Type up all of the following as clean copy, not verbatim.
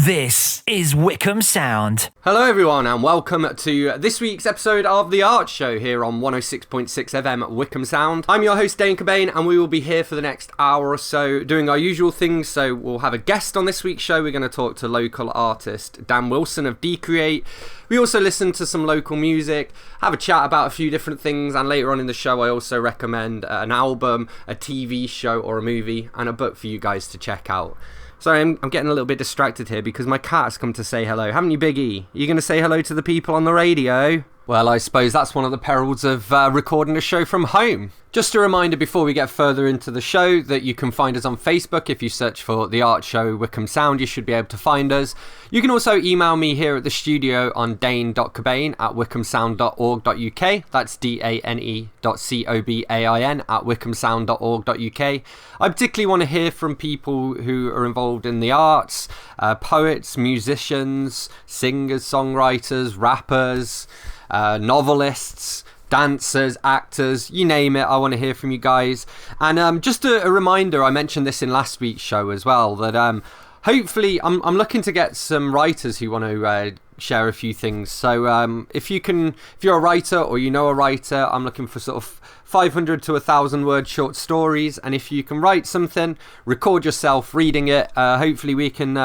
This is Wycombe Sound. Hello everyone and welcome to this week's episode of The Art Show here on 106.6 FM Wycombe Sound. I'm your host Dane Cobain and we will be here for the next hour or so doing our usual things. So we'll have a guest on this week's show. We're going to talk to local artist Dan Wilson of Decreate. We also listen to some local music, have a chat about a few different things, and later on in the show I also recommend an album, a TV show or a movie and a book for you guys to check out. Sorry, I'm getting a little bit distracted here because my cat has come to say hello. Haven't you, Big E? Are you going to say hello to the people on the radio? Well, I suppose that's one of the perils of recording a show from home. Just a reminder before we get further into the show that you can find us on Facebook. If you search for The Art Show Wycombe Sound, you should be able to find us. You can also email me here at the studio on dane.cobain@wycombesound.org.uk. That's dane.cobain@wycombesound.org.uk. I particularly want to hear from people who are involved in the arts, poets, musicians, singers, songwriters, rappers, novelists, dancers, actors, you name it. I want to hear from you guys. And just a reminder, I mentioned this in last week's show as well, that hopefully I'm looking to get some writers who want to share a few things. So if you're a writer or you know a writer, I'm looking for sort of 500 to 1,000 word short stories, and if you can write something, record yourself reading it, hopefully we can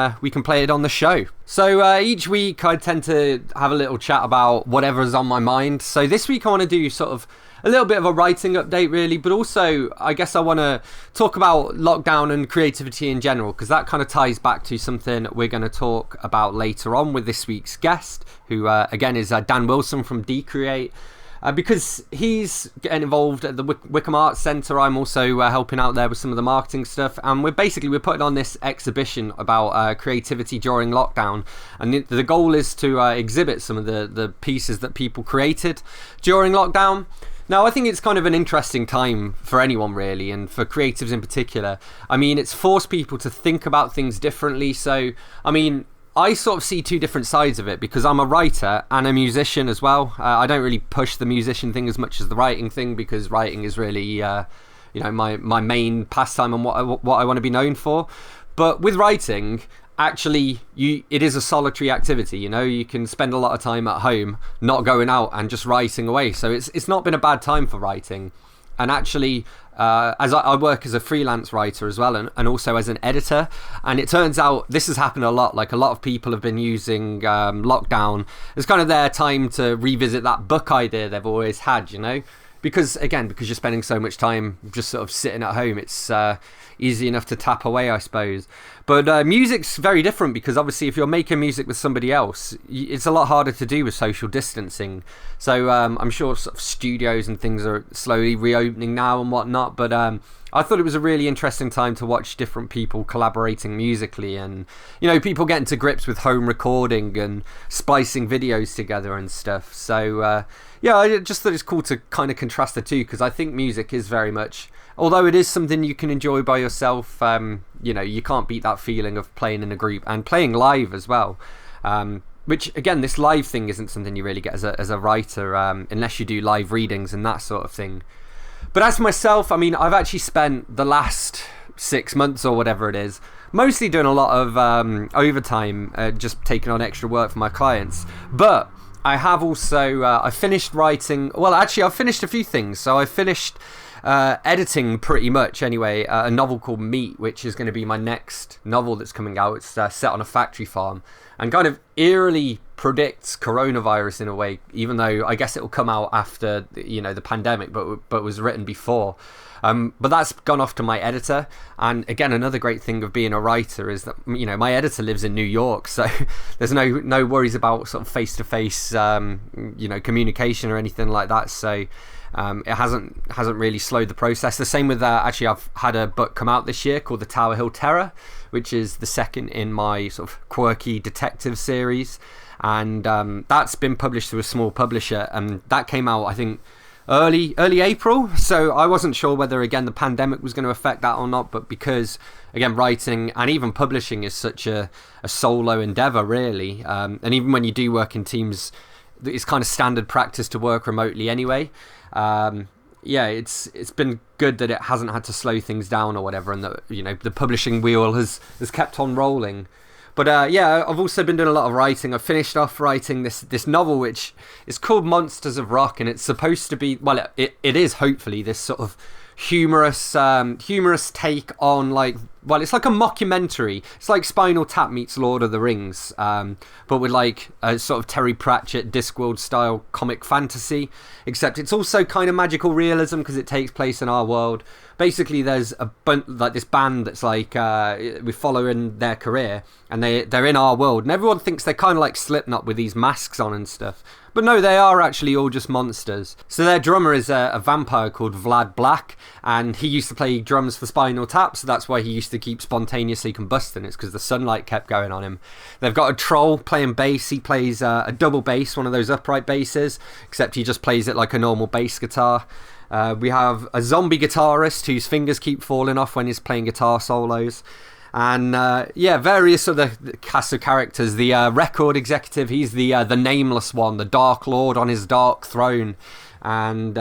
play it on the show. So each week I tend to have a little chat about whatever's on my mind. So this week I want to do sort of a little bit of a writing update really, but also I guess I want to talk about lockdown and creativity in general, because that kind of ties back to something we're going to talk about later on with this week's guest, who again is Dan Wilson from Decreate. Because he's getting involved at the Wycombe Arts Centre. I'm also helping out there with some of the marketing stuff, and we're putting on this exhibition about creativity during lockdown, and the goal is to exhibit some of the pieces that people created during lockdown. Now, I think it's kind of an interesting time for anyone really, and for creatives in particular. I mean, it's forced people to think about things differently. So, I mean, I sort of see two different sides of it because I'm a writer and a musician as well. I don't really push the musician thing as much as the writing thing, because writing is really, my main pastime and what I want to be known for. But with writing, actually, it is a solitary activity. You know, you can spend a lot of time at home, not going out and just writing away. So it's not been a bad time for writing. And actually, as I work as a freelance writer as well, and also as an editor, and it turns out this has happened a lot. Like, a lot of people have been using lockdown as kind of their time to revisit that book idea they've always had, you know, because you're spending so much time just sort of sitting at home, it's easy enough to tap away, I suppose. But music's very different, because obviously if you're making music with somebody else, it's a lot harder to do with social distancing. So I'm sure sort of studios and things are slowly reopening now and whatnot, but I thought it was a really interesting time to watch different people collaborating musically, and, you know, people getting to grips with home recording and splicing videos together and stuff. So yeah, I just thought it's cool to kind of contrast the two, because I think music is very much, although it is something you can enjoy by yourself, you know, you can't beat that feeling of playing in a group and playing live as well. Which, again, this live thing isn't something you really get as a writer, unless you do live readings and that sort of thing. But as for myself, I mean, I've actually spent the last 6 months or whatever it is mostly doing a lot of overtime, just taking on extra work for my clients. But I have also, I finished writing, well, actually, I've finished a few things. So I finished editing pretty much anyway, a novel called Meat, which is going to be my next novel that's coming out. It's set on a factory farm and kind of eerily predicts coronavirus in a way, even though I guess it will come out after, you know, the pandemic, but was written before. But that's gone off to my editor. And again, another great thing of being a writer is that, you know, my editor lives in New York, so there's no worries about sort of face-to-face, you know, communication or anything like that. So it hasn't really slowed the process. The same with actually, I've had a book come out this year called The Tower Hill Terror, which is the second in my sort of quirky detective series, and that's been published through a small publisher, and that came out, I think, early April. So I wasn't sure whether, again, the pandemic was going to affect that or not, but because, again, writing and even publishing is such a solo endeavor really, and even when you do work in teams, it's kind of standard practice to work remotely anyway. Yeah, it's been good that it hasn't had to slow things down or whatever, and that, you know, the publishing wheel has kept on rolling. But yeah, I've also been doing a lot of writing. I finished off writing this novel, which is called Monsters of Rock, and it's supposed to be, well, it is hopefully this sort of humorous take on, like, well, it's like a mockumentary. It's like Spinal Tap meets Lord of the Rings, but with like a sort of Terry Pratchett Discworld style comic fantasy, except it's also kind of magical realism because it takes place in our world. Basically, there's like this band that's like we're following their career, and they're in our world, and everyone thinks they're kind of like Slipknot with these masks on and stuff. But no, they are actually all just monsters. So their drummer is a vampire called Vlad Black, and he used to play drums for Spinal Tap, so that's why he used to keep spontaneously combusting. It's because the sunlight kept going on him. They've got a troll playing bass. He plays a double bass, one of those upright basses, except he just plays it like a normal bass guitar. We have a zombie guitarist whose fingers keep falling off when he's playing guitar solos. And yeah, various other cast of characters. The record executive, he's the nameless one, the Dark Lord on his dark throne. And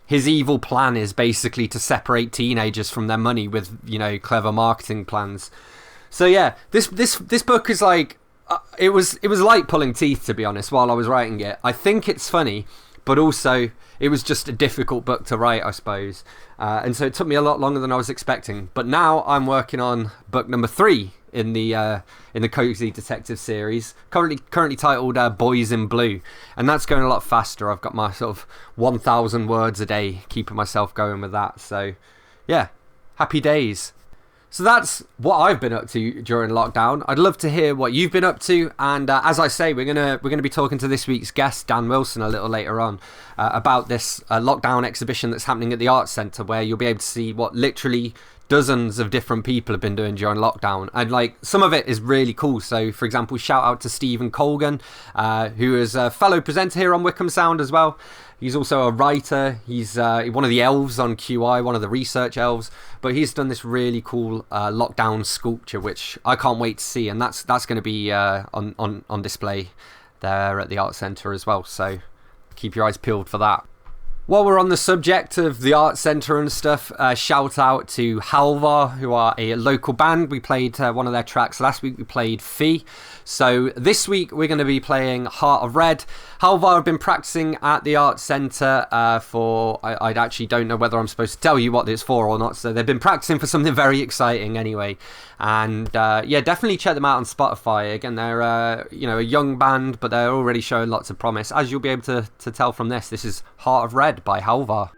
his evil plan is basically to separate teenagers from their money with, you know, clever marketing plans. So yeah, this book is like, it was like pulling teeth, to be honest, while I was writing it. I think it's funny, but also it was just a difficult book to write, I suppose. And so it took me a lot longer than I was expecting. But now I'm working on book number 3 in the Cozy Detective series, currently titled Boys in Blue. And that's going a lot faster. I've got my sort of 1,000 words a day, keeping myself going with that. So yeah, happy days. So that's what I've been up to during lockdown. I'd love to hear what you've been up to, and as I say, we're gonna be talking to this week's guest, Dan Wilson, a little later on about this lockdown exhibition that's happening at the Arts Centre, where you'll be able to see what literally dozens of different people have been doing during lockdown, and like some of it is really cool. So, for example, shout out to Stephen Colgan, who is a fellow presenter here on Wycombe Sound as well. He's also a writer. He's one of the elves on QI, one of the research elves. But he's done this really cool lockdown sculpture, which I can't wait to see. And that's going to be on display there at the Art Centre as well. So keep your eyes peeled for that. While we're on the subject of the Art Centre and stuff, shout out to Halvar, who are a local band. We played one of their tracks last week. We played Fee. So this week we're going to be playing Heart of Red. Halvar have been practicing at the Art Centre for... I actually don't know whether I'm supposed to tell you what it's for or not. So they've been practicing for something very exciting anyway. And yeah, definitely check them out on Spotify. Again, they're a young band, but they're already showing lots of promise. As you'll be able to tell from this is Heart of Red by Halvar.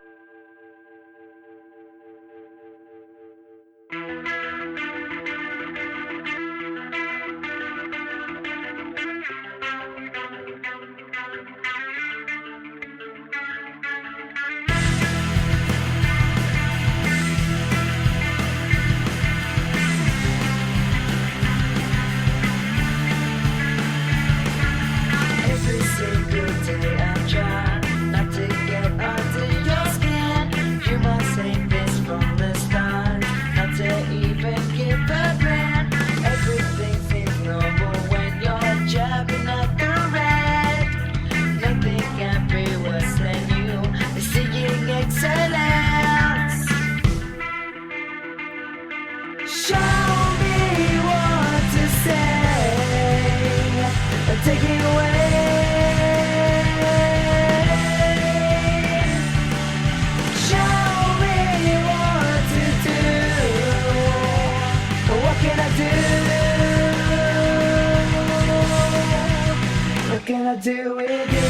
Do with you?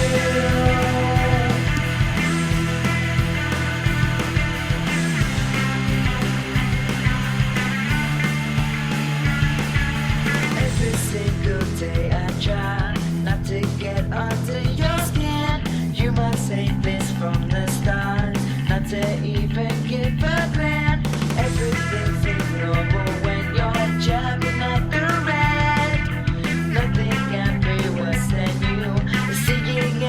Every single day I try not to get under your skin. You must hate this from the start, not to even give a glance. Everything's ignorable when you're jabbing at the red. Nothing can be worse than you seeing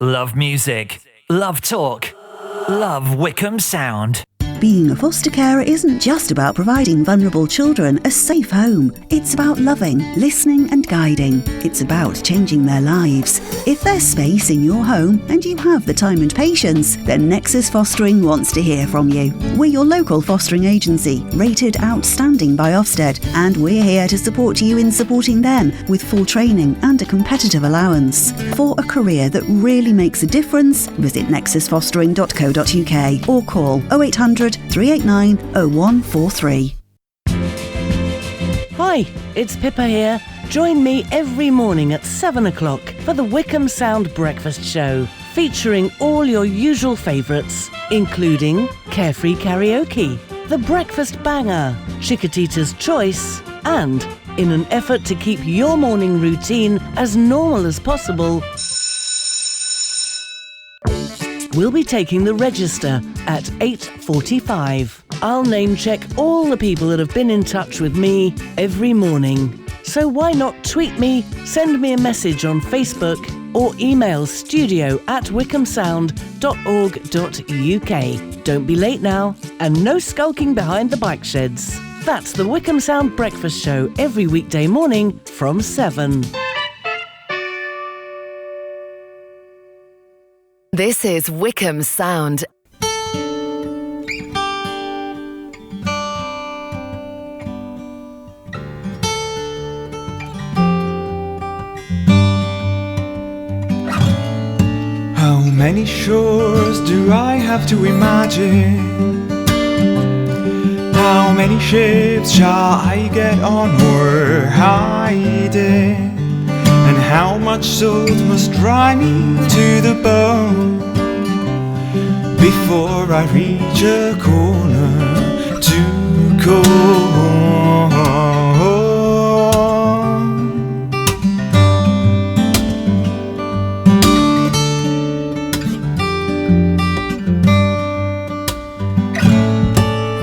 Love music. Love talk. Love Wycombe Sound. Being a foster carer isn't just about providing vulnerable children a safe home. It's about loving, listening and guiding. It's about changing their lives. If there's space in your home and you have the time and patience, then Nexus Fostering wants to hear from you. We're your local fostering agency, rated outstanding by Ofsted, and we're here to support you in supporting them with full training and a competitive allowance. For a career that really makes a difference, visit nexusfostering.co.uk or call 0800 389 0143. Hi, it's Pippa here. Join me every morning at 7 o'clock for the Wycombe Sound Breakfast Show, featuring all your usual favourites, including Carefree Karaoke, The Breakfast Banger, Chickadita's Choice, and, in an effort to keep your morning routine as normal as possible, we'll be taking the register at 8:45. I'll name check all the people that have been in touch with me every morning. So why not tweet me, send me a message on Facebook, or email studio@wycombesound.org.uk. Don't be late now, and no skulking behind the bike sheds. That's the Wycombe Sound Breakfast Show every weekday morning from 7. This is Wycombe Sound. How many shores do I have to imagine? How many ships shall I get on or hide in? And how much salt must dry me to the bone before I reach a corner to go home?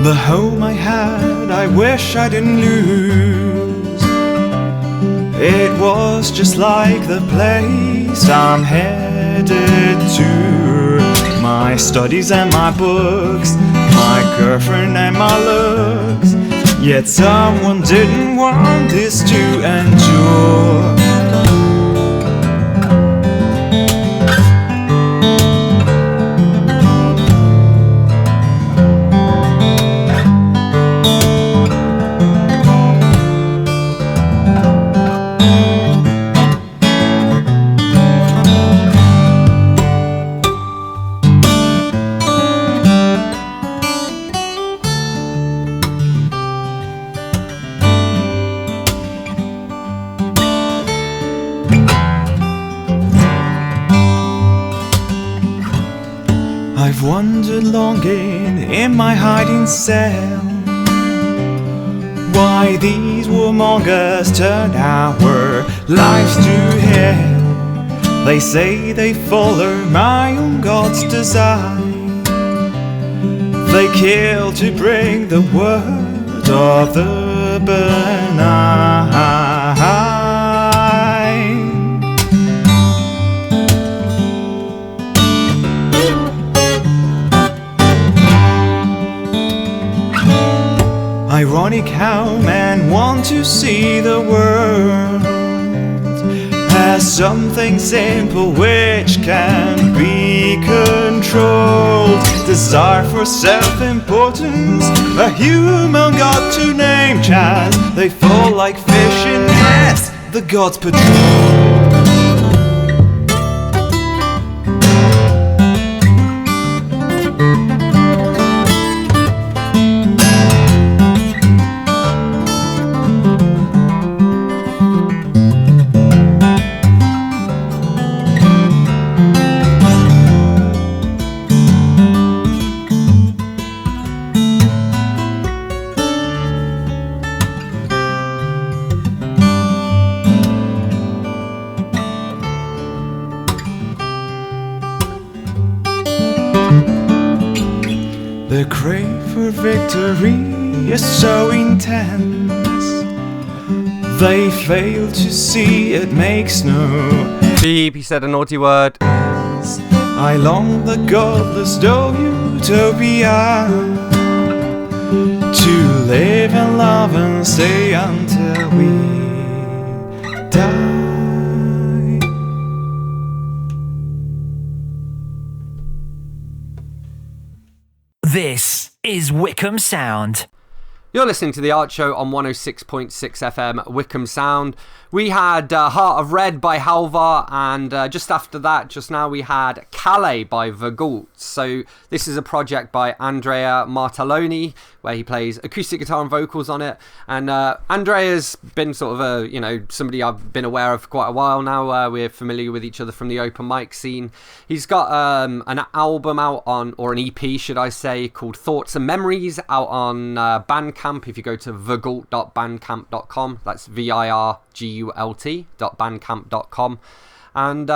The home I had, I wish I didn't lose. It was just like the place I'm headed to. My studies and my books, my girlfriend and my looks. Yet someone didn't want this to endure. I've wandered longing in my hiding cell, why these warmongers turned our lives to hell. They say they follow my own God's design. They kill to bring the word of the benign. Ironic how men want to see the world as something simple which can be controlled. Desire for self-importance, a human god to name Chad. They fall like fish in nets, the gods patrol. The crave for victory is so intense, they fail to see it makes no. Beep, he said a naughty word. I long the godless utopia to live and love and stay until we die. This is Wycombe Sound. You're listening to The Art Show on 106.6 FM, Wycombe Sound. We had Heart of Red by Halvar, and just after that, just now, we had Calais by Vergault. So this is a project by Andrea Martelloni, where he plays acoustic guitar and vocals on it. And Andrea's been sort of somebody I've been aware of for quite a while now. We're familiar with each other from the open mic scene. He's got an album out on, or an EP, should I say, called Thoughts and Memories, out on Bandcamp. If you go to vergault.bandcamp.com, that's VIRGULT.bandcamp.com. And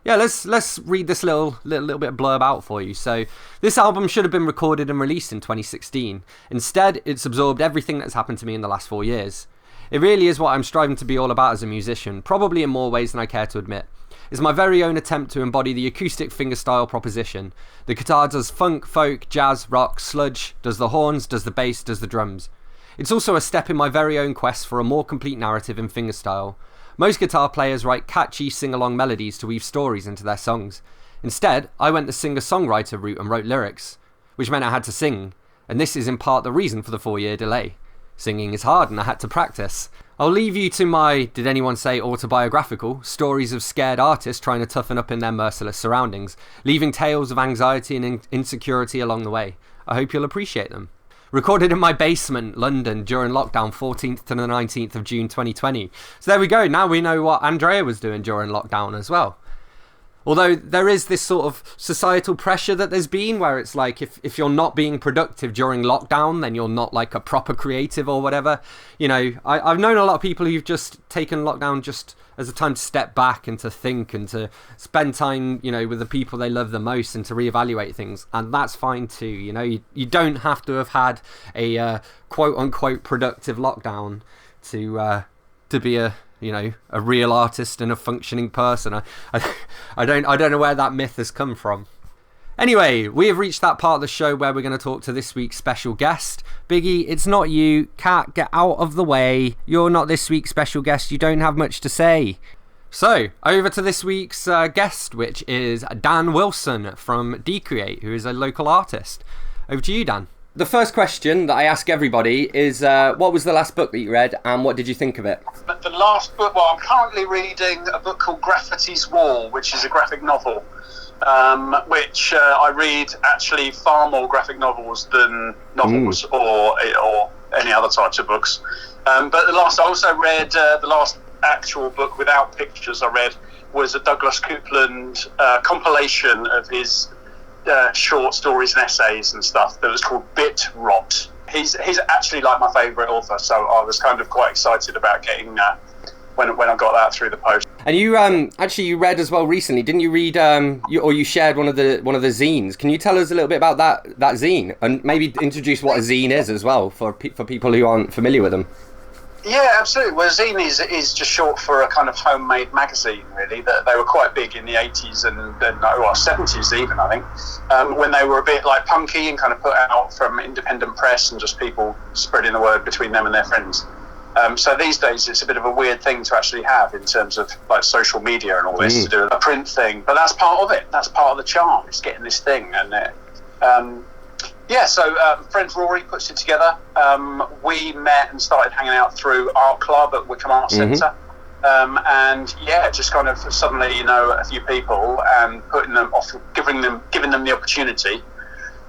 let's read this little bit of blurb out for you. So this album should have been recorded and released in 2016. Instead, it's absorbed everything that's happened to me in the last 4 years. It really is what I'm striving to be all about as a musician, probably in more ways than I care to admit. It's my very own attempt to embody the acoustic fingerstyle proposition. The guitar does funk, folk, jazz, rock, sludge, does the horns, does the bass, does the drums. It's also a step in my very own quest for a more complete narrative in fingerstyle. Most guitar players write catchy sing-along melodies to weave stories into their songs. Instead, I went the singer-songwriter route and wrote lyrics, which meant I had to sing, and this is in part the reason for the 4-year delay. Singing is hard and I had to practice. I'll leave you to my, did anyone say autobiographical, stories of scared artists trying to toughen up in their merciless surroundings, leaving tales of anxiety and insecurity along the way. I hope you'll appreciate them. Recorded in my basement, London, during lockdown 14th to the 19th of June 2020. So there we go, now we know what Andrea was doing during lockdown as well. Although there is this sort of societal pressure that there's been, where it's like if you're not being productive during lockdown, then you're not like a proper creative or whatever. You know, I've known a lot of people who've just taken lockdown just as a time to step back and to think and to spend time, you know, with the people they love the most and to reevaluate things. And that's fine too. You know, you don't have to have had a quote unquote productive lockdown to be a real artist and a functioning person. I don't know where that myth has come from. Anyway, we have reached that part of the show where we're going to talk to this week's special guest. Biggie, it's not you. Cat, get out of the way. You're not this week's special guest. You don't have much to say. So, over to this week's guest, which is Dan Wilson from Decreate, who is a local artist. Over to you, Dan. The first question that I ask everybody is, what was the last book that you read and what did you think of it? The last book, well, I'm currently reading a book called Graffiti's Wall, which is a graphic novel, which I read actually far more graphic novels than novels or any other types of books. But I also read the last actual book without pictures I read was a Douglas Coupland compilation of his short stories and essays and stuff that was called Bit Rot. He's actually like my favourite author, so I was kind of quite excited about getting when I got that through the post. And you you read as well recently, didn't you? Read you shared one of the zines. Can you tell us a little bit about that zine and maybe introduce what a zine is as well for people who aren't familiar with them? Yeah, absolutely. Well, zine is just short for a kind of homemade magazine, really. They were quite big in the 80s and 70s even, I think, when they were a bit like punky and kind of put out from independent press and just people spreading the word between them and their friends. So these days it's a bit of a weird thing to actually have in terms of like social media and all this to do a print thing. But that's part of it. That's part of the charm. It's getting this thing. And so friend Rory puts it together. We met and started hanging out through Art Club at Wycombe Art Centre. Just kind of suddenly, a few people and putting them off, giving them the opportunity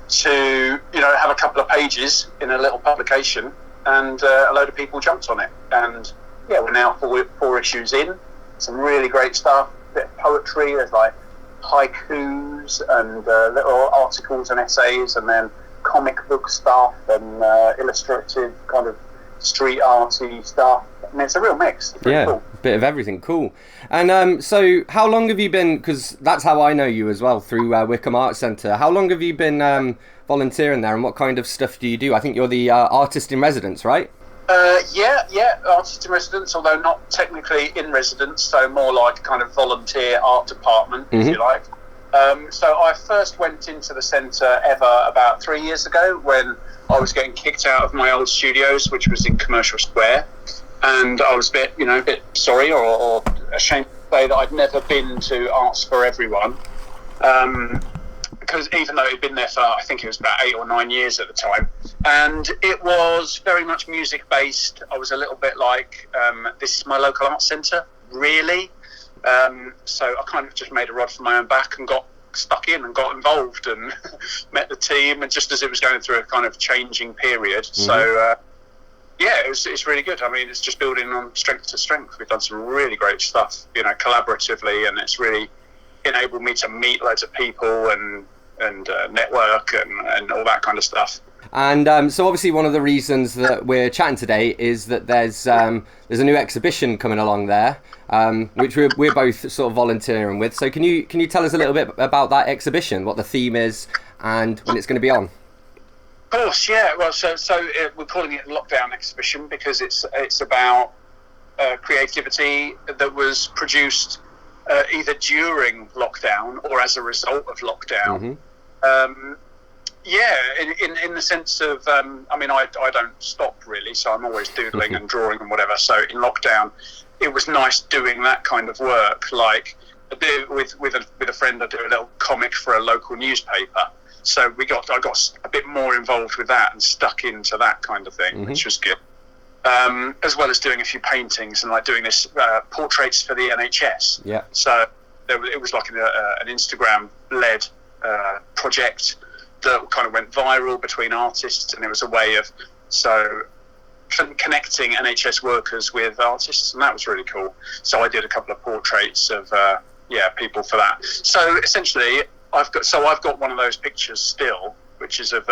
to, have a couple of pages in a little publication, and a load of people jumped on it. And we're now four issues in. Some really great stuff, a bit of poetry, there's like haikus and little articles and essays, and then comic book stuff and illustrative kind of street arty stuff. I mean, it's a real mix. It's really cool. Bit of everything. Cool. And so how long have you been, because that's how I know you as well, through Wycombe Art Centre, how long have you been volunteering there, and what kind of stuff do you do? I think you're the artist in residence, right? Artist in residence, although not technically in residence, so more like kind of volunteer art department, if you like. So I first went into the centre ever about 3 years ago when I was getting kicked out of my old studios, which was in Commercial Square, and I was a bit sorry or ashamed to say that I'd never been to Arts for Everyone, because even though it'd been there for, I think it was about 8 or 9 years at the time, and it was very much music based. I was a little bit like, this is my local arts centre, really? So I kind of just made a rod for my own back and got stuck in and got involved and met the team, and just as it was going through a kind of changing period. Mm-hmm. So it's really good. I mean, it's just building on strength to strength. We've done some really great stuff, collaboratively, and it's really enabled me to meet loads of people and network and all that kind of stuff. And so obviously one of the reasons that we're chatting today is that there's a new exhibition coming along there, which we're both sort of volunteering with. So can you tell us a little bit about that exhibition, what the theme is, and when it's going to be on? Of course, yeah. Well, so we're calling it Lockdown Exhibition because it's about creativity that was produced either during lockdown or as a result of lockdown. Mm-hmm. In the sense of, I don't stop really, so I'm always doodling and drawing and whatever. So in lockdown, it was nice doing that kind of work. Like I do with a friend, I do a little comic for a local newspaper. So I got a bit more involved with that and stuck into that kind of thing, mm-hmm. which was good. As well as doing a few paintings and like doing this portraits for the NHS. Yeah. So it was like an Instagram-led project that kind of went viral between artists, and it was a way of connecting NHS workers with artists, and that was really cool. So I did a couple of portraits of people for that. So essentially, I've got one of those pictures still, which is of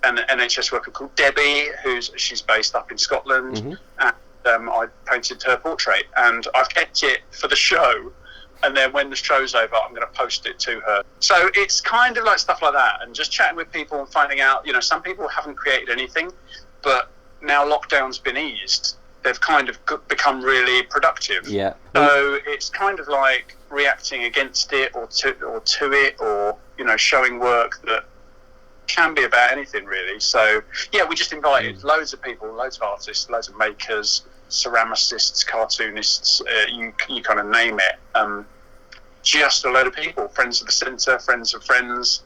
an NHS worker called Debbie, she's based up in Scotland, mm-hmm. and I painted her portrait, and I've kept it for the show. And then when the show's over, I'm going to post it to her. So it's kind of like stuff like that, and just chatting with people and finding out, some people haven't created anything, but now lockdown's been eased, they've kind of become really productive. Yeah. So it's kind of like reacting against it or to it, or showing work that can be about anything really. So yeah, we just invited loads of people, loads of artists, loads of makers, ceramicists, cartoonists, you kind of name it. Just a load of people, friends of the centre, friends of friends,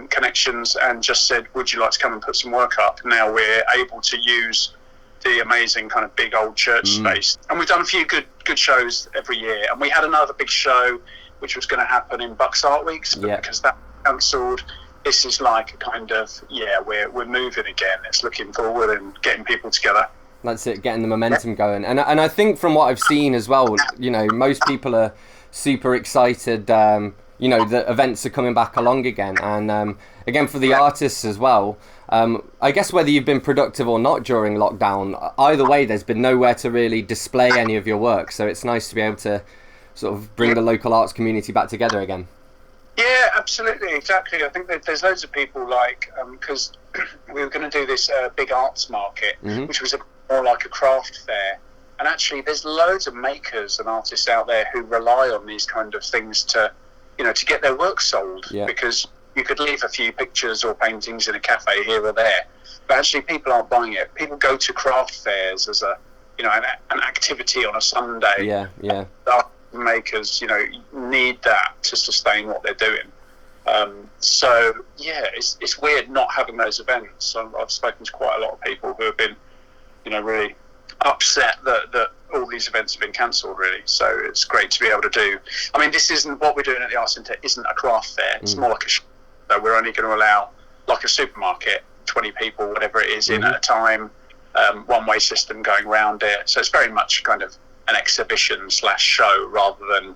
connections, and just said, would you like to come and put some work up? Now we're able to use the amazing kind of big old church space. And we've done a few good shows every year. And we had another big show which was going to happen in Bucks Art Weeks, but because that cancelled, this is like a kind of, we're moving again. It's looking forward and getting people together. That's it, getting the momentum going. And I think from what I've seen as well, most people are super excited, that events are coming back along again. And again, for the artists as well, I guess whether you've been productive or not during lockdown, either way, there's been nowhere to really display any of your work. So it's nice to be able to sort of bring the local arts community back together again. Yeah, absolutely, exactly. I think that there's loads of people because we were going to do this big arts market, mm-hmm. which was more like a craft fair. And actually, there's loads of makers and artists out there who rely on these kind of things to get their work sold. Yeah. Because you could leave a few pictures or paintings in a cafe here or there, but actually people aren't buying it. People go to craft fairs as an activity on a Sunday. Yeah, yeah. Art makers, need that to sustain what they're doing. It's weird not having those events. I've spoken to quite a lot of people who have been, really upset that all these events have been cancelled, really. So it's great to be able to do. I mean, this isn't what we're doing at the Arts Centre. Isn't a craft fair. It's more like a show. So we're only going to allow, like a supermarket, 20 people, whatever it is, mm-hmm. in at a time. One-way system going around it. So it's very much kind of an exhibition / show rather than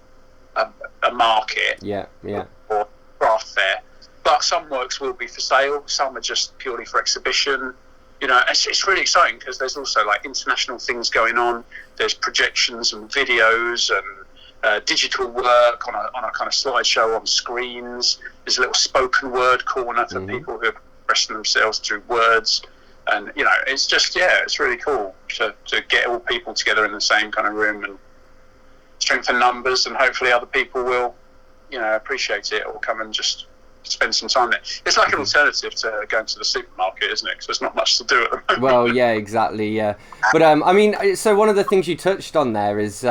a market. Yeah, yeah. Or craft fair. But some works will be for sale. Some are just purely for exhibition. It's really exciting because there's also like international things going on. There's projections and videos and digital work on a kind of slideshow on screens. There's a little spoken word corner for mm-hmm. people who are expressing themselves through words. And, it's just, it's really cool to get all people together in the same kind of room and strengthen numbers, and hopefully other people will appreciate it, or come and just spend some time there. It's like an alternative to going to the supermarket, isn't it? Because there's not much to do at the moment. Well, yeah, exactly, yeah. But so one of the things you touched on there is,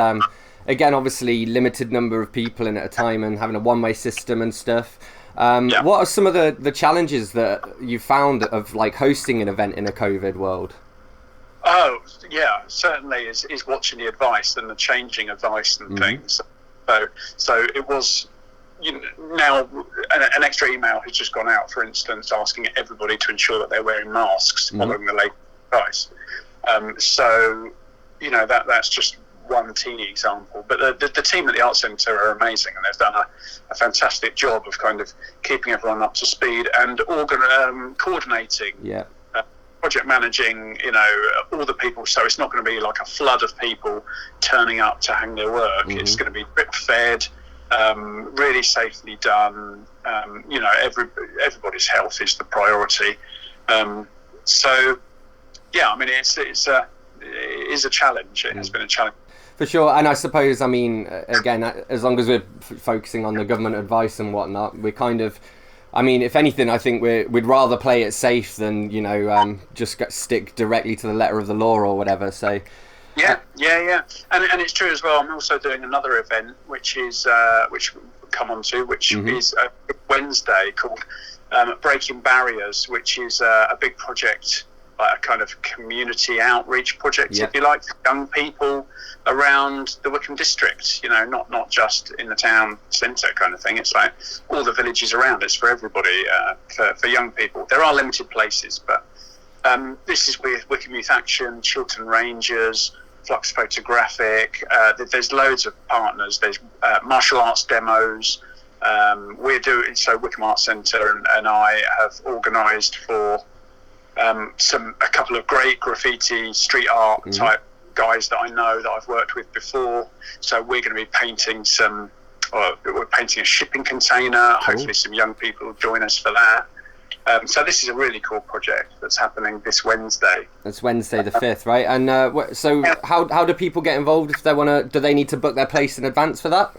again, obviously limited number of people in at a time and having a one-way system and stuff. What are some of the challenges that you found of like hosting an event in a COVID world? Oh, yeah, certainly is watching the advice and the changing advice and things. So it was, now an extra email has just gone out, for instance, asking everybody to ensure that they're wearing masks following the latest advice. That's just one teeny example. But the team at the Arts Centre are amazing, and they've done a fantastic job of kind of keeping everyone up to speed and coordinating. Yeah. Project managing, all the people, so it's not going to be like a flood of people turning up to hang their work. It's going to be drip fed, really safely done. Everybody's health is the priority. It is a challenge. It has been a challenge. For sure, and I suppose, again, as long as we're focusing on the government advice and whatnot, we're kind of, if anything, I think we'd rather play it safe than, just stick directly to the letter of the law or whatever. So, yeah, and it's true as well. I'm also doing another event, which is which we'll come on to, which is a Wednesday called Breaking Barriers, which is a big project, like a kind of community outreach project, if you like, for young people around the Wycombe district, not just in the town centre kind of thing. It's like all the villages around. It's for everybody, for young people. There are limited places, but this is with Wycombe Youth Action, Chiltern Rangers, Flux Photographic. There's loads of partners. There's martial arts demos. We're doing, so Wycombe Arts Centre and I have organised for a couple of great graffiti street art type guys that I know that I've worked with before. So we're going to be painting we're painting a shipping container. Hopefully some young people will join us for that. So this is a really cool project that's happening this Wednesday. That's Wednesday the 5th, right? And how do people get involved if they want to? Do they need to book their place in advance for that?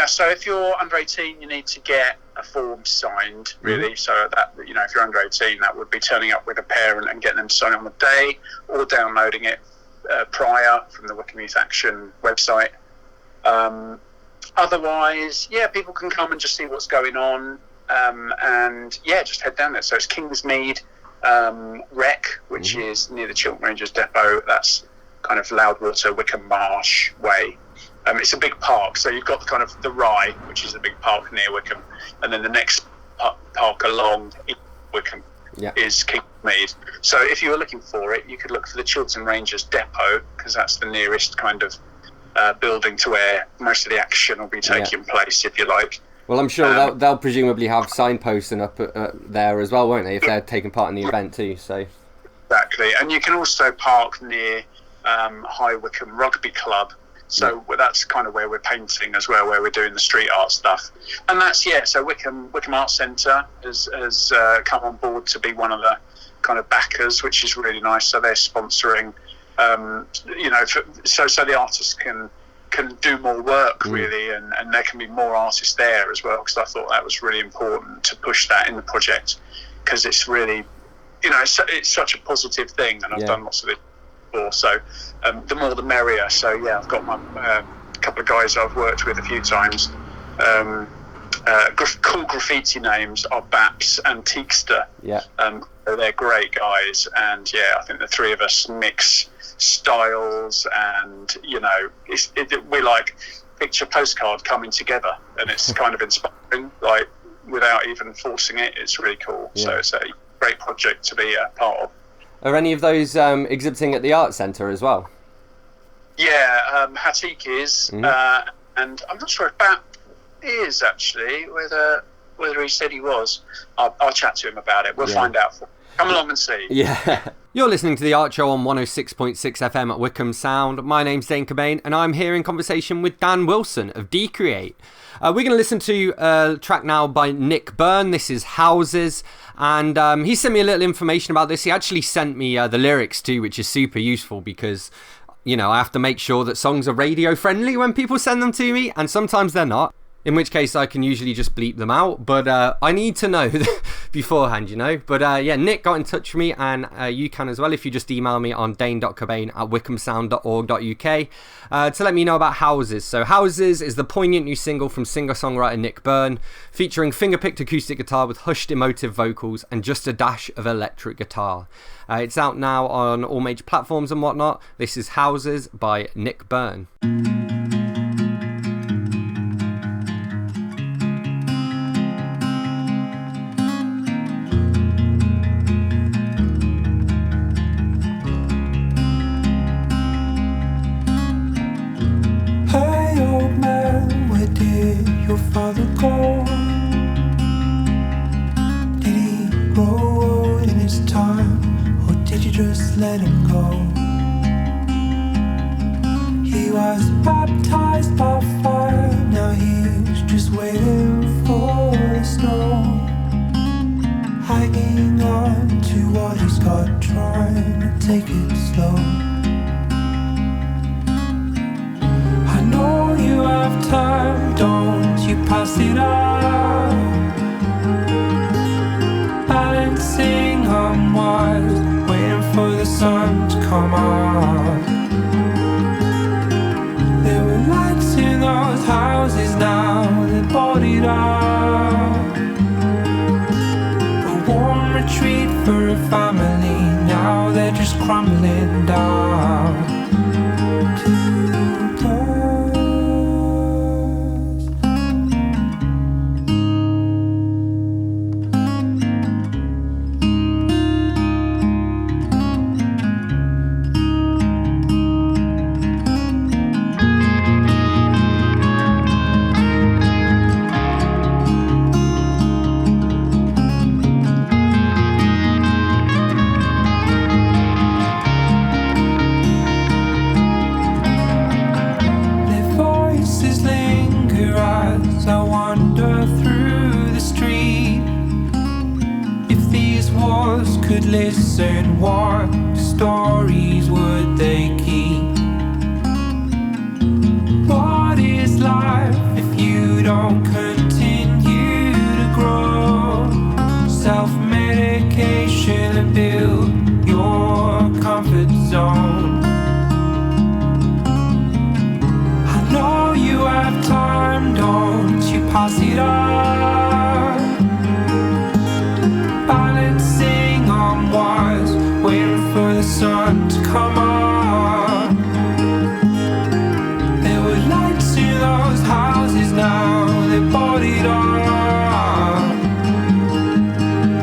So if you're under 18, you need to get a form signed, really. So that, if you're under 18, that would be turning up with a parent and getting them to sign on the day, or downloading it prior from the Wycombe Youth Action website. Otherwise, people can come and just see what's going on, and just head down there. So it's Kingsmead Rec, which is near the Chiltern Rangers depot. That's kind of Loudwater, Wycombe Marsh way. It's a big park, so you've got the kind of the Rye, which is a big park near Wycombe, and then the next park along Wycombe is Kingsmead. So if you were looking for it, you could look for the Chiltern Rangers depot, because that's the nearest kind of building to where most of the action will be taking place, if you like. Well, I'm sure they'll presumably have signposting up there as well, won't they, if they're taking part in the event too? So exactly, and you can also park near High Wycombe Rugby Club. So that's kind of where we're painting as well, where we're doing the street art stuff. And that's, so Wycombe Arts Centre has come on board to be one of the kind of backers, which is really nice. So they're sponsoring, so the artists can do more work, really, and there can be more artists there as well, because I thought that was really important to push that in the project, because it's really, it's such a positive thing, and I've done lots of it. So the more the merrier. So I've got my couple of guys I've worked with a few times. Cool graffiti names are Baps and Teakster. They're great guys, and I think the three of us mix styles, and we like picture postcard coming together, and it's kind of inspiring, like without even forcing it. It's really cool. So it's a great project to be a part of. Are any of those exhibiting at the Art Centre as well? Hatik is, and I'm not sure if Bap is actually, whether he said he was. I'll chat to him about it. We'll find out. Come along and see. You're listening to The Art Show on 106.6 FM at Wycombe Sound. My name's Dane Cobain, and I'm here in conversation with Dan Wilson of Decreate. We're going to listen to a track now by Nick Byrne. This is Houses. And he sent me a little information about this. He actually sent me the lyrics too, which is super useful because, I have to make sure that songs are radio friendly when people send them to me, and sometimes they're not. In which case I can usually just bleep them out, but I need to know beforehand, you know. But yeah, Nick got in touch with me, and you can as well if you just email me on dane.cobain@wycombesound.org.uk to let me know about Houses. So Houses is the poignant new single from singer-songwriter Nick Byrne, featuring finger-picked acoustic guitar with hushed emotive vocals and just a dash of electric guitar. It's out now on all major platforms and whatnot. This is Houses by Nick Byrne. Your father go? Did he grow in his time, or did you just let him go? He was baptized by fire, now he's just waiting for the snow, hanging on to what he's got, trying to take it slow. I know you have time, don't you pass it up. Balancing on wires, waiting for the sun to come up. There were lights in those houses, now they're bodied up. A warm retreat for a family, now they're just crumbling down. Listen, what stories would they keep? What is life if you don't continue to grow? Self-medication and build your comfort zone. I know you have time, don't you pass it up. Balancing on wires, waiting for the sun to come on. There were lights in those houses, now they're bodied up.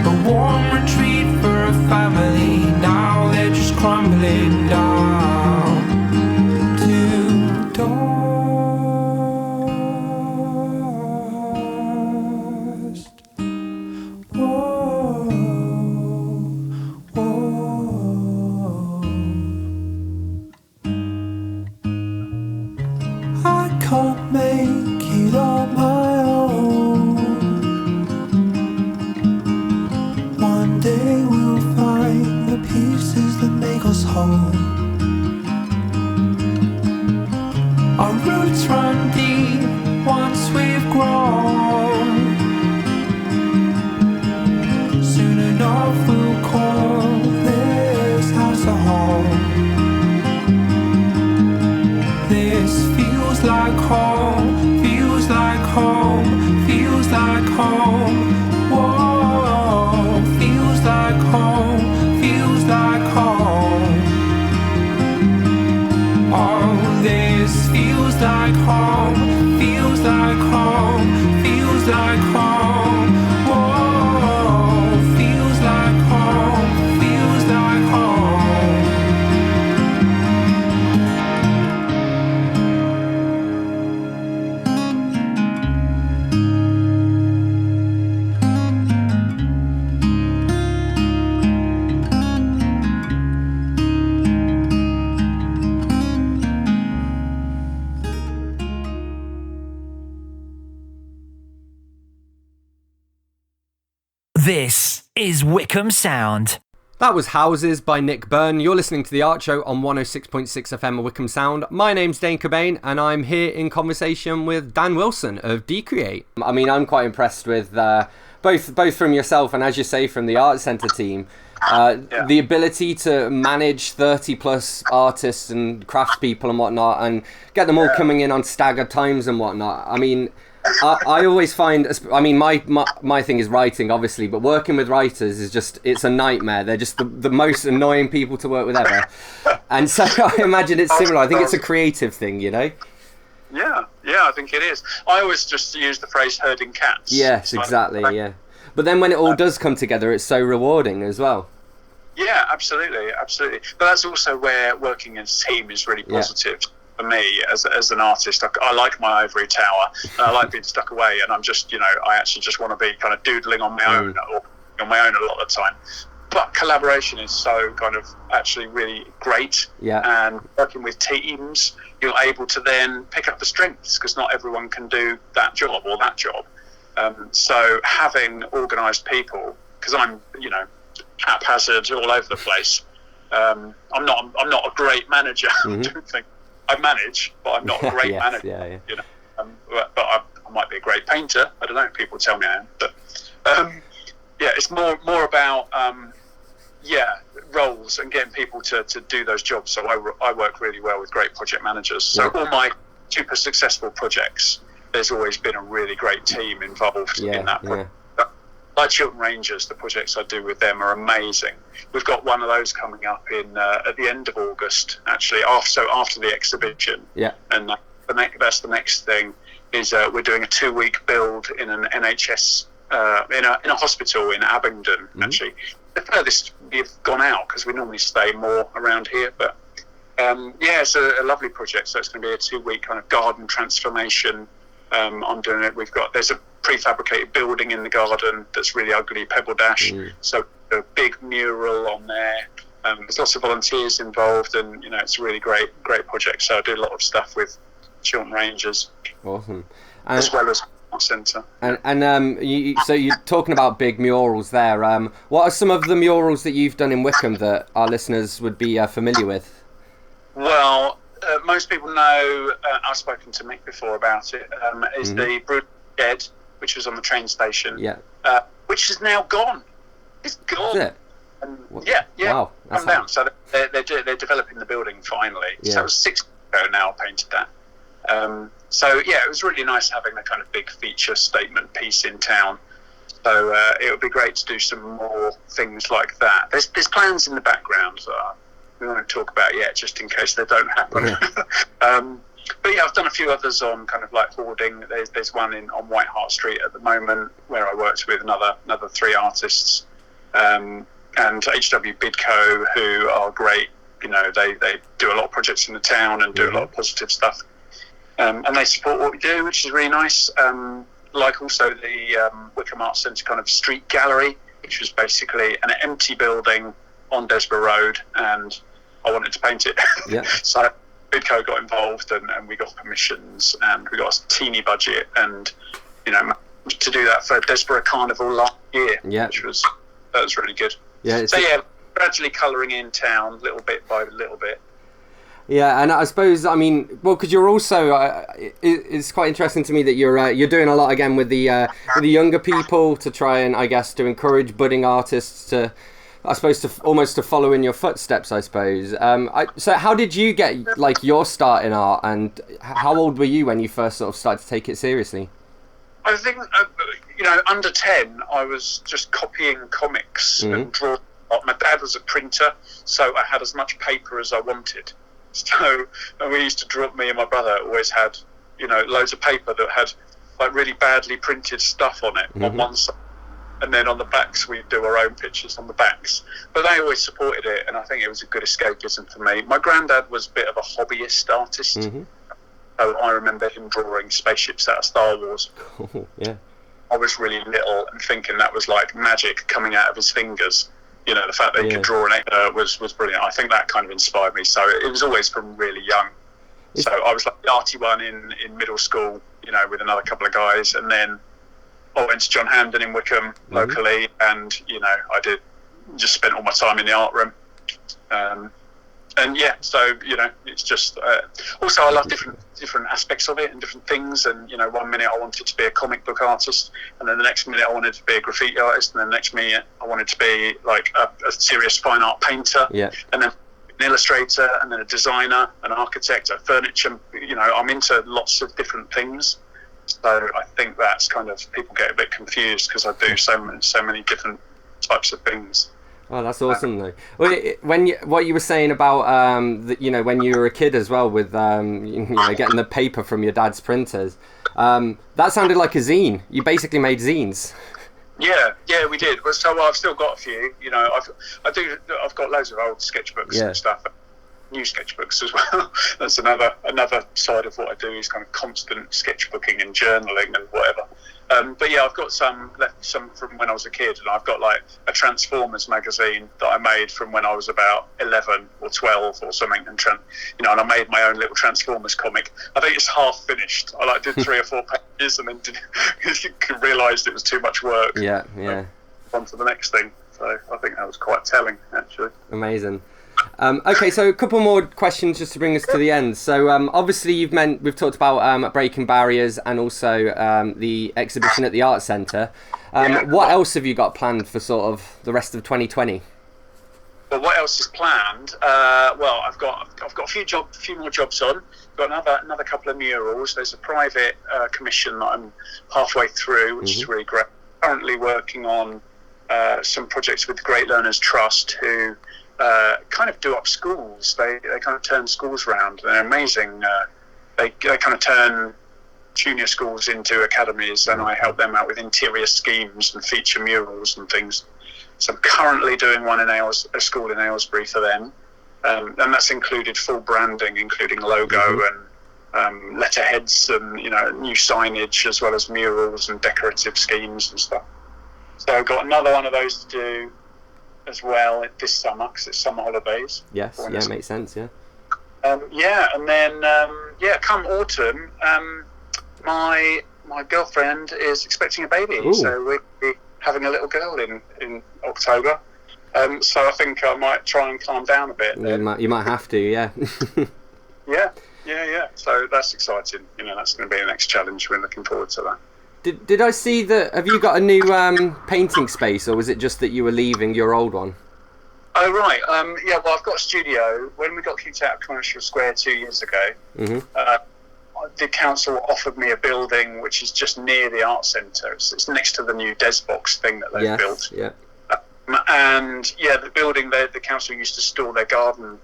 A warm retreat for a family, now they're just crumbling down to dust. Can't make it on my own. One day we'll find the pieces that make us whole. Our roots run deep once we've grown. Soon enough we'll call this house a home. This feels like home, feels like home, feels like home. Whoa, feels like home, feels like home. Oh, this feels like home, feels like home, feels like home. Whoa, feels like home, feels like home. This is Wycombe Sound. That was Houses by Nick Byrne. You're listening to The Art Show on 106.6 FM of Wycombe Sound. My name's Dane Cobain, and I'm here in conversation with Dan Wilson of Decreate. I mean, I'm quite impressed with both from yourself and, as you say, from the Art Centre team. The ability to manage 30 plus artists and craftspeople and whatnot, and get them all coming in on staggered times and whatnot. I mean, I always find, I mean, my thing is writing, obviously, but working with writers is just, it's a nightmare. They're just the most annoying people to work with ever. And so I imagine it's similar. I think it's a creative thing, you know? Yeah, I think it is. I always just use the phrase herding cats. Yes, exactly, yeah. But then when it all does come together, it's so rewarding as well. Yeah, absolutely. But that's also where working as a team is really positive. For me, as an artist, I like my ivory tower, and I like being stuck away, and I'm just, I actually just want to be kind of doodling on my own, or on my own a lot of the time. But collaboration is so kind of actually really great, and working with teams, you're able to then pick up the strengths, because not everyone can do that job or that job. So having organised people, because I'm, haphazard all over the place. I'm not a great manager. I don't think. I manage, but I'm not a great manager. But I might be a great painter. I don't know. People tell me I am. But it's more about roles and getting people to do those jobs. So I work really well with great project managers. So all my super successful projects, there's always been a really great team involved in that project. Like Chiltern Rangers, the projects I do with them are amazing. We've got one of those coming up in at the end of August, actually, after the exhibition. Yeah. And that's the next thing is we're doing a 2-week build in an NHS in a hospital in Abingdon. Actually, the furthest we've gone out, because we normally stay more around here. But it's a lovely project. So it's going to be a 2-week kind of garden transformation. I'm doing it. There's a prefabricated building in the garden that's really ugly, pebble dash. So a big mural on there. There's lots of volunteers involved, and it's a really great project. So I do a lot of stuff with Chiltern Rangers. Awesome. As well as Art Centre. So you're talking about big murals there. What are some of the murals that you've done in Wycombe that our listeners would be familiar with? Well, most people know, I've spoken to Mick before about it, is the Brood Shed, which was on the train station, which is now gone. It's gone. Is it? Wow. Come down. So they're developing the building finally. So that was 6 years ago now I painted that. It was really nice having a kind of big feature statement piece in town. So it would be great to do some more things like that. There's plans in the background that we won't talk about yet, just in case they don't happen. But I've done a few others on kind of like hoarding. There's one on White Hart Street at the moment where I worked with another 3 artists, and HW Bidco, who are great. They do a lot of projects in the town and do a lot of positive stuff, and they support what we do, which is really nice. Like also the Wycombe Arts Centre kind of street gallery, which was basically an empty building on Desborough Road, and I wanted to paint it. So Bidco got involved, and we got permissions, and we got a teeny budget, and managed to do that for Desborough Carnival last year, which was really good. Gradually colouring in town little bit by little bit. Yeah, and I suppose, because you're also, it's quite interesting to me that you're doing a lot again with the younger people to try and, I guess, to encourage budding artists to, I suppose, to follow in your footsteps, I suppose. So how did you get your start in art, and how old were you when you first sort of started to take it seriously? I think, under 10, I was just copying comics and drawing. My dad was a printer, so I had as much paper as I wanted. So, and we used to draw. Me and my brother always had, loads of paper that had like really badly printed stuff on it on one side, and then on the backs we'd do our own pictures on the backs. But they always supported it, and I think it was a good escapism for me. My granddad was a bit of a hobbyist artist, so I remember him drawing spaceships out of Star Wars. I was really little and thinking that was like magic coming out of his fingers. The fact that he could draw was brilliant. I think that kind of inspired me. So it was always from really young. So I was like the arty one in middle school, with another couple of guys. And then I went to John Hampden in Wycombe locally. And, I did just spent all my time in the art room. And yeah, so it's just also I love different aspects of it and different things. And 1 minute I wanted to be a comic book artist, and then the next minute I wanted to be a graffiti artist, and then the next minute I wanted to be like a serious fine art painter. Yeah. And then an illustrator, and then a designer, an architect, a furniture. I'm into lots of different things. So I think that's kind of, people get a bit confused because I do so many different types of things. Oh, that's awesome, though. Well, what you were saying about when you were a kid as well, with getting the paper from your dad's printers, that sounded like a zine. You basically made zines. Yeah, we did. So I've still got a few. I've got loads of old sketchbooks and stuff. New sketchbooks as well. That's another side of what I do, is kind of constant sketchbooking and journaling and whatever. But yeah, I've got some from when I was a kid, and I've got like a Transformers magazine that I made from when I was about 11 or 12 or something, and and I made my own little Transformers comic. I think it's half finished. I did 3 or 4 pages and then realised it was too much work. Yeah. On to the next thing. So I think that was quite telling, actually. Amazing. Okay, so a couple more questions just to bring us to the end. So obviously we've talked about breaking barriers and also the exhibition at the Art Centre. What else have you got planned for sort of the rest of 2020? Well, what else is planned? Well, I've got a few more jobs on. Got another couple of murals. There's a private commission that I'm halfway through, which is really great. Currently working on some projects with the Great Learners Trust, who kind of do up schools. They kind of turn schools around. They're amazing. They kind of turn junior schools into academies, and I help them out with interior schemes and feature murals and things. So I'm currently doing one in a school in Aylesbury for them, and that's included full branding, including logo and letterheads and new signage, as well as murals and decorative schemes and stuff. So I've got another one of those to do as well this summer, because it's summer holidays. Yes, makes sense. Yeah. And then come autumn, my girlfriend is expecting a baby. Ooh. So we'll be having a little girl in October. So I think I might try and calm down a bit. You might have to, yeah. Yeah. So that's exciting. That's going to be the next challenge. We're looking forward to that. Did I see that? Have you got a new painting space, or was it just that you were leaving your old one? Oh right, well, I've got a studio. When we got kicked out of Commercial Square 2 years ago, the council offered me a building which is just near the art centre. It's next to the new Desbox thing that they've built. Yeah. The building, the council used to store their gardening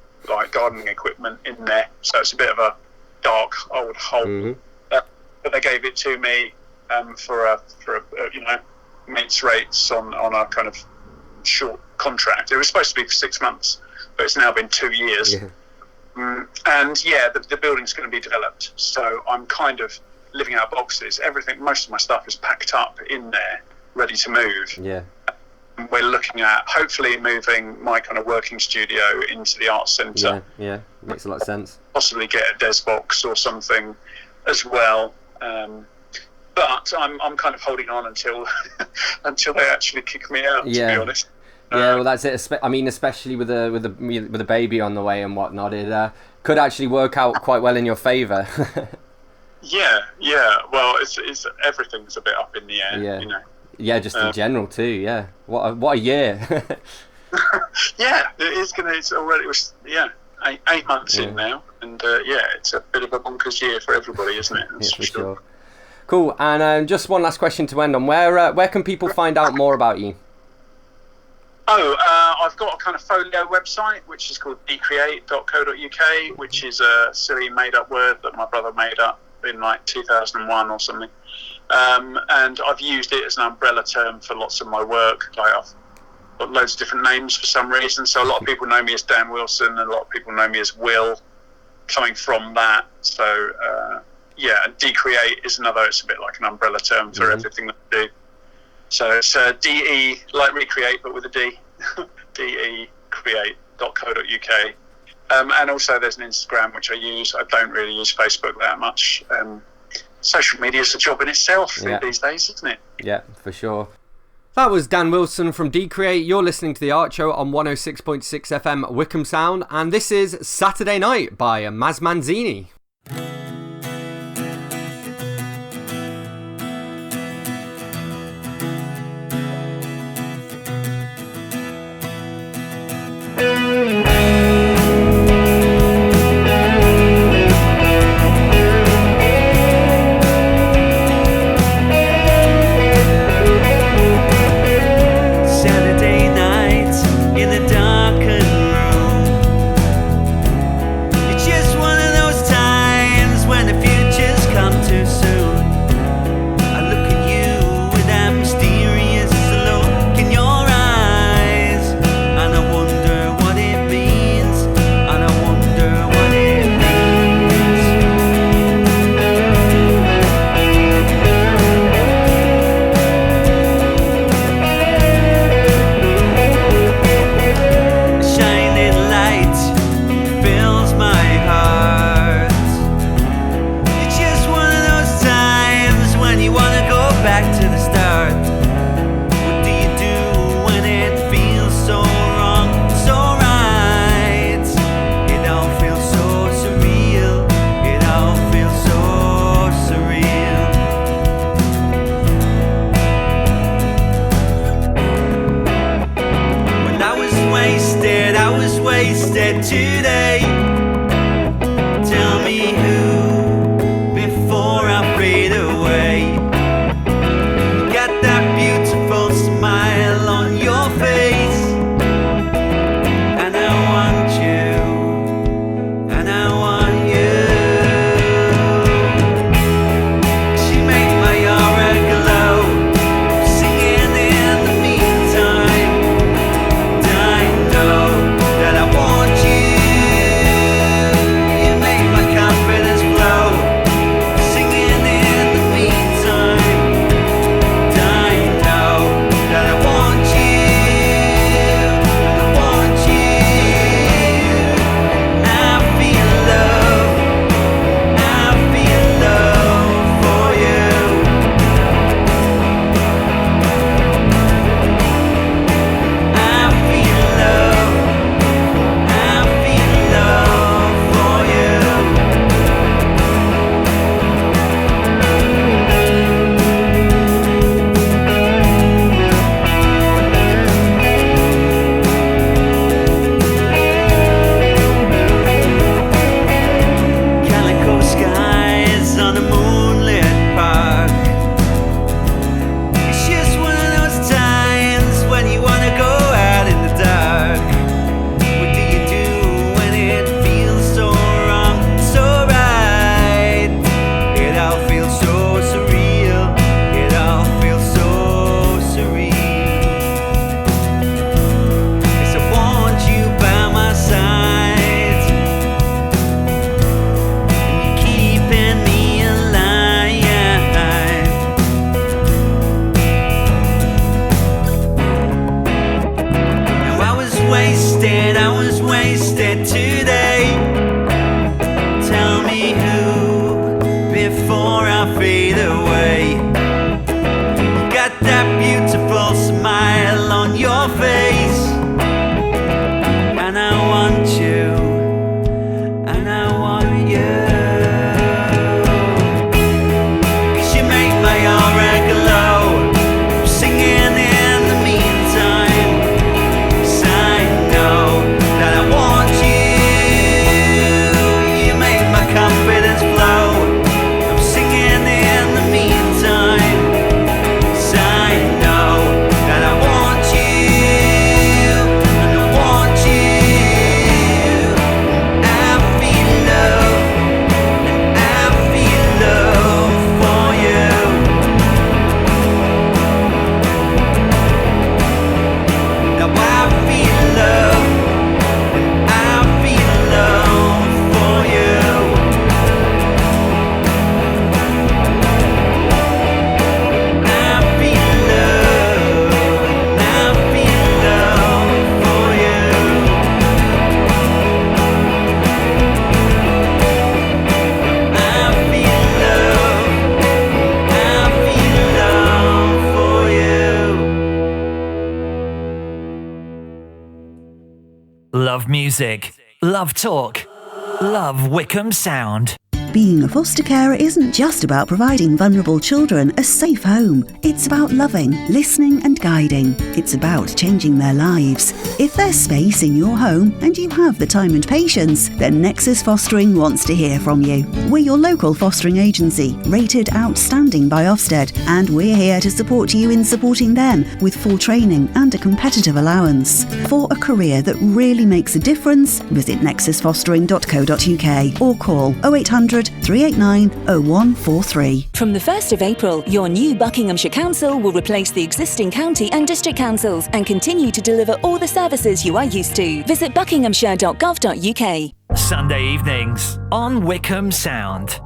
equipment in there, so it's a bit of a dark old hole. But they gave it to me for mates rates on a kind of short contract. It was supposed to be for 6 months, but it's now been 2 years. Yeah. The building's going to be developed, so I'm kind of living out boxes. Most of my stuff is packed up in there, ready to move. Yeah. We're looking at hopefully moving my kind of working studio into the art centre. Yeah, makes a lot of sense. Possibly get a Desbox or something as well. But I'm kind of holding on until they actually kick me out. To be honest. Yeah, well, that's it. I mean, especially with a baby on the way and whatnot, it could actually work out quite well in your favour. Yeah. Well, it's everything's a bit up in the air. Yeah. Yeah, just in general too. Yeah. What a year. Yeah, it already was. Yeah, 8 months in now, and it's a bit of a bonkers year for everybody, isn't it? That's for sure. Cool. And just one last question to end on. Where can people find out more about you? I've got a kind of folio website which is called decreate.co.uk, which is a silly made-up word that my brother made up in like 2001 or something. And I've used it as an umbrella term for lots of my work. Like I've got loads of different names for some reason. So a lot of people know me as Dan Wilson, and a lot of people know me as Will, coming from that. So and Decreate is it's a bit like an umbrella term for everything that I do. So it's DE, like recreate, but with a D, decreate.co.uk. And also there's an Instagram, which I use. I don't really use Facebook that much. Social media is a job in itself these days, isn't it? Yeah, for sure. That was Dan Wilson from Decreate. You're listening to The Art Show on 106.6 FM Wycombe Sound, and this is Saturday Night by Maz Manzini. It's just one of those times music. Love talk. Love Wycombe Sound. Being a foster carer isn't just about providing vulnerable children a safe home. It's about loving, listening and guiding. It's about changing their lives. If there's space in your home and you have the time and patience, then Nexus Fostering wants to hear from you. We're your local fostering agency, rated outstanding by Ofsted, and we're here to support you in supporting them with full training and a competitive allowance. For a career that really makes a difference, visit nexusfostering.co.uk or call 0800 389 0143. From the 1st of April, your new Buckinghamshire Council will replace the existing county and district councils and continue to deliver all the services you are used to. Visit buckinghamshire.gov.uk. Sunday evenings on Wycombe Sound.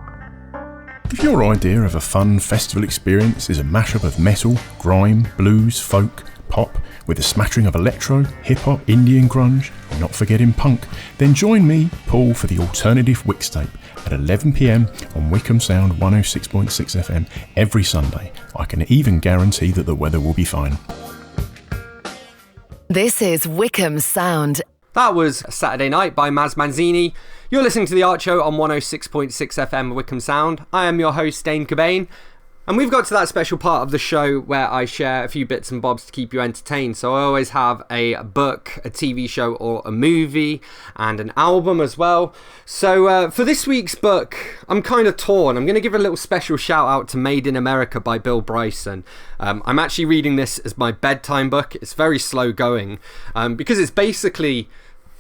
If your idea of a fun festival experience is a mashup of metal, grime, blues, folk, pop, with a smattering of electro, hip-hop, indie and grunge, and not forgetting punk, then join me, Paul, for the Alternative Wixtape at 11pm on Wycombe Sound 106.6 FM every Sunday. I can even guarantee that the weather will be fine. This is Wycombe Sound. That was Saturday Night by Maz Manzini. You're listening to The Art Show on 106.6 FM Wycombe Sound. I am your host, Dane Cobain. And we've got to that special part of the show where I share a few bits and bobs to keep you entertained. So I always have a book, a TV show or a movie, and an album as well. So for this week's book, I'm kind of torn. I'm going to give a little special shout out to Made in America by Bill Bryson. I'm actually reading this as my bedtime book. It's very slow going because it's basically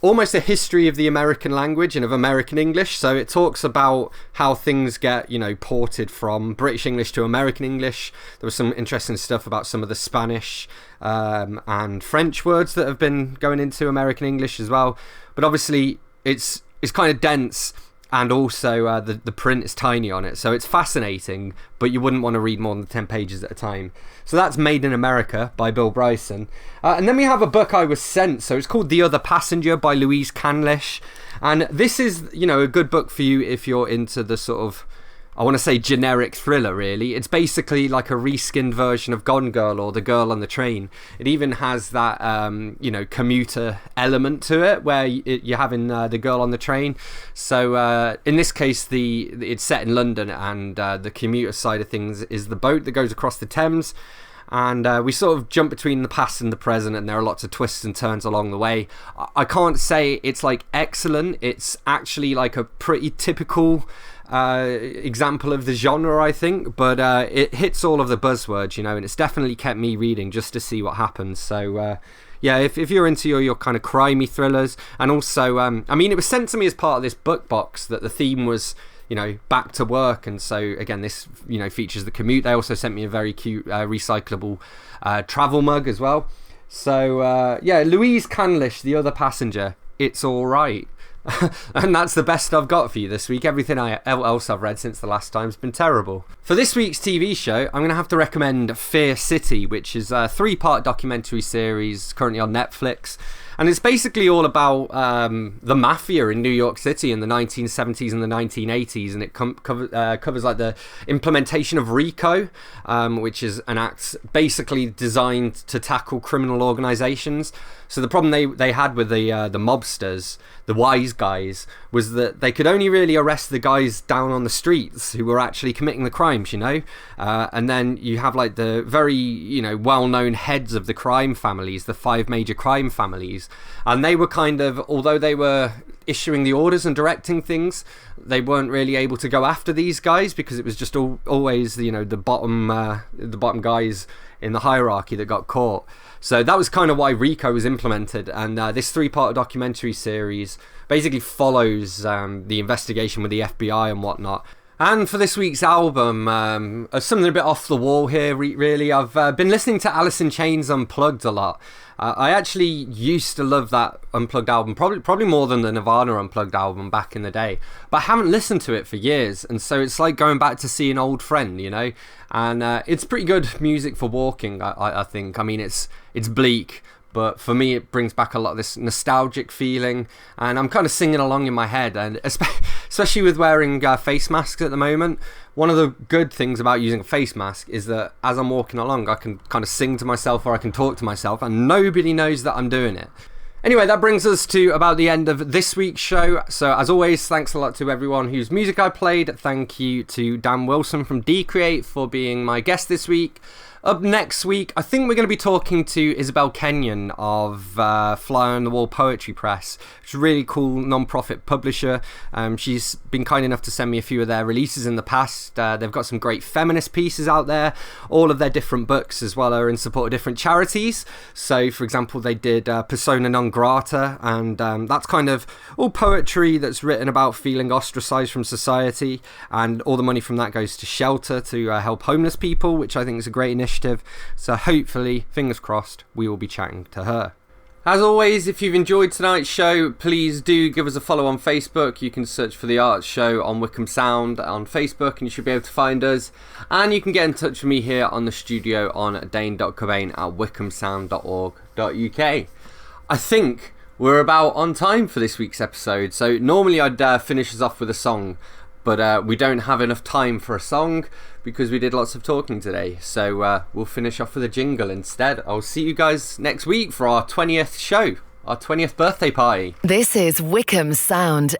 almost a history of the American language and of American English. So it talks about how things get, ported from British English to American English. There was some interesting stuff about some of the Spanish and French words that have been going into American English as well. But obviously it's kind of dense, and also the print is tiny on it. So it's fascinating, but you wouldn't want to read more than 10 pages at a time. So that's Made in America by Bill Bryson. And then we have a book I was sent. So it's called The Other Passenger by Louise Canlish. And this is, a good book for you if you're into the sort of, I want to say, generic thriller, really. It's basically like a reskinned version of Gone Girl or The Girl on the Train. It even has that, commuter element to it where you're having The Girl on the Train. So in this case, it's set in London, and the commuter side of things is the boat that goes across the Thames. And we sort of jump between the past and the present, and there are lots of twists and turns along the way. I can't say it's like excellent. It's actually like a pretty typical example of the genre, I think, but it hits all of the buzzwords, and it's definitely kept me reading just to see what happens. So if you're into your kind of crimey thrillers, and also it was sent to me as part of this book box that the theme was back to work, and so again this features the commute. They also sent me a very cute recyclable travel mug as well. So Louise Canlish, The Other Passenger, it's all right. And that's the best I've got for you this week. Everything else I've read since the last time has been terrible. For this week's TV show, I'm going to have to recommend Fear City, which is a 3-part documentary series currently on Netflix. And it's basically all about the mafia in New York City in the 1970s and the 1980s, and it covers like the implementation of RICO, which is an act basically designed to tackle criminal organizations. So the problem they had with the mobsters, the wise guys, was that they could only really arrest the guys down on the streets who were actually committing the crimes, and then you have like the very well-known heads of the crime families, the 5 major crime families, and they were kind of, although they were issuing the orders and directing things, they weren't really able to go after these guys because it was just always the bottom guys in the hierarchy that got caught. So that was kind of why RICO was implemented, and this 3-part documentary series basically follows the investigation with the FBI and whatnot. And for this week's album, something a bit off the wall here, really. I've been listening to Alice in Chains Unplugged a lot. I actually used to love that Unplugged album, probably more than the Nirvana Unplugged album back in the day. But I haven't listened to it for years, and so it's like going back to see an old friend, And it's pretty good music for walking, I think. I mean, it's bleak, but for me it brings back a lot of this nostalgic feeling, and I'm kind of singing along in my head, and especially with wearing face masks at the moment. One of the good things about using a face mask is that as I'm walking along I can kind of sing to myself, or I can talk to myself, and nobody knows that I'm doing it. Anyway, that brings us to about the end of this week's show. So, as always, thanks a lot to everyone whose music I played. Thank you to Dan Wilson from Decreate for being my guest this week. Up next week, I think we're going to be talking to Isabel Kenyon of Fly on the Wall Poetry Press. She's a really cool non-profit publisher. She's been kind enough to send me a few of their releases in the past. They've got some great feminist pieces out there. All of their different books as well are in support of different charities. So, for example, they did Persona Non Grata, and that's kind of all poetry that's written about feeling ostracized from society, and all the money from that goes to shelter to help homeless people, which I think is a great initiative. So hopefully, fingers crossed, we will be chatting to her. As always, if you've enjoyed tonight's show, please do give us a follow on Facebook. You can search for The Arts Show on Wycombe Sound on Facebook and you should be able to find us. And you can get in touch with me here on the studio on dane.cobain@wycombesound.org.uk. I think we're about on time for this week's episode. So normally I'd finish us off with a song, but we don't have enough time for a song because we did lots of talking today. So we'll finish off with a jingle instead. I'll see you guys next week for our 20th show, our 20th birthday party. This is Wycombe Sound